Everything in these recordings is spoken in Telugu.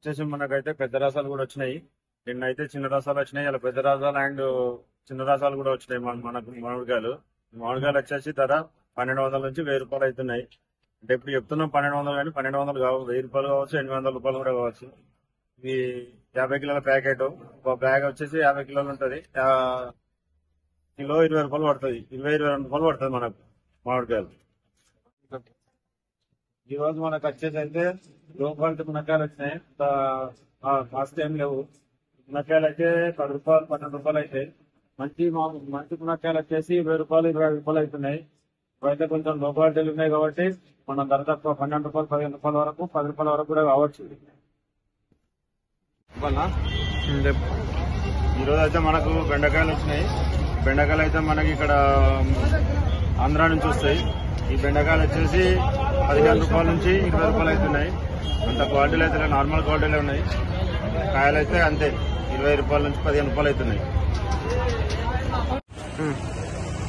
వచ్చేసి మనకైతే పెద్ద రసాలు కూడా వచ్చినాయి. నిన్నైతే చిన్న రసాలు వచ్చినాయి, అలా పెద్ద రసాలు అండ్ చిన్న రసాలు కూడా వచ్చినాయి. మనకు మామిడికాయలు వచ్చేసి ధర 1200 నుంచి 1000 రూపాయలు అవుతున్నాయి. అంటే ఇప్పుడు చెప్తున్నాం 1200, కానీ 1200 కావు, 1000 రూపాయలు కావచ్చు, 800 రూపాయలు కూడా కావచ్చు. ఇది 50 కిలోల ప్యాకెట్. ఒక బ్యాగ్ వచ్చేసి 50 కిలోలు ఉంటుంది. కిలో 20 రూపాయలు పడుతుంది, 22 రూపాయలు పడుతుంది మనకు మామిడికాయలు. ఈ రోజు మనకు వచ్చేసి అయితే లో క్వాలిటీ మునక్కాయలు వచ్చినాయి. కాస్ట్ ఏం లేవు. మునక్కాయలు అయితే 10 రూపాయలు 12 రూపాయలు అయితే మంచి మునక్కాయలు వచ్చేసి 20 రూపాయలు 20 రూపాయలు అవుతున్నాయి. ఇవైతే కొంచెం లో క్వాలిటీలు ఉన్నాయి కాబట్టి మనం ధర తక్కువ 12 రూపాయలు 15 రూపాయల వరకు 10 రూపాయల వరకు కూడా కావచ్చు. ఈ రోజు అయితే మనకు బెండకాయలు వచ్చినాయి. బెండకాయలు అయితే మనకి ఇక్కడ ఆంధ్ర నుంచి వస్తాయి. ఈ బెండకాయలు వచ్చేసి 15 రూపాయల నుంచి 20 రూపాయలు అవుతున్నాయి. అంత క్వాలిటీలు అయితే నార్మల్ క్వాలిటీలు ఉన్నాయి. కాయలు అయితే అంతే 20 రూపాయల నుంచి 15 రూపాయలు అవుతున్నాయి.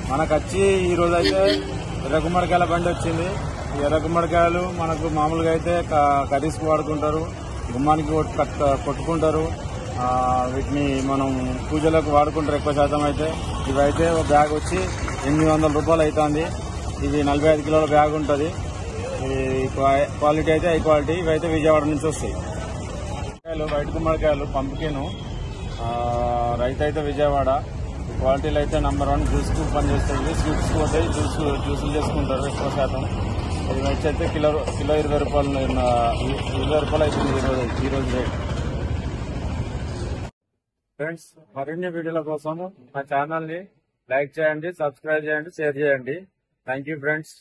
మనకు వచ్చి ఈ రోజు అయితే ఎర్ర గుమ్మడికాయల బండి వచ్చింది. ఈ ఎర్ర గుమ్మడికాయలు మనకు మామూలుగా అయితే కర్రీస్కి వాడుకుంటారు, గుమ్మానికి కొట్టుకుంటారు. వీటిని మనం పూజలకు వాడుకుంటారు ఎక్కువ శాతం. అయితే ఇవైతే ఒక బ్యాగ్ వచ్చి 800 రూపాయలు అవుతుంది. ఇది 45 కిలోల బ్యాగ్ ఉంటుంది. క్వాలిటీ అయితే హై క్వాలిటీ. ఇవైతే విజయవాడ నుంచి వస్తాయి. వైట్ గుమ్మడికాయలు పంపుకిను, రైతు అయితే విజయవాడ. క్వాలిటీలు అయితే నంబర్ 1. జ్యూస్కు పనిచేస్తాయి, స్వీట్స్కి పోతాయి, జ్యూసులు చేసుకుంటారు ఎక్కువ శాతం. ఇది వచ్చి కిలో 20 రూపాయలు 20 రూపాయలు అవుతుంది ఈ రోజు రేట్. ఫ్రెండ్స్, మరిన్ని వీడియోల కోసం మా ఛానల్ ని లైక్ చేయండి, సబ్స్క్రైబ్ చేయండి, షేర్ చేయండి. Thank you friends.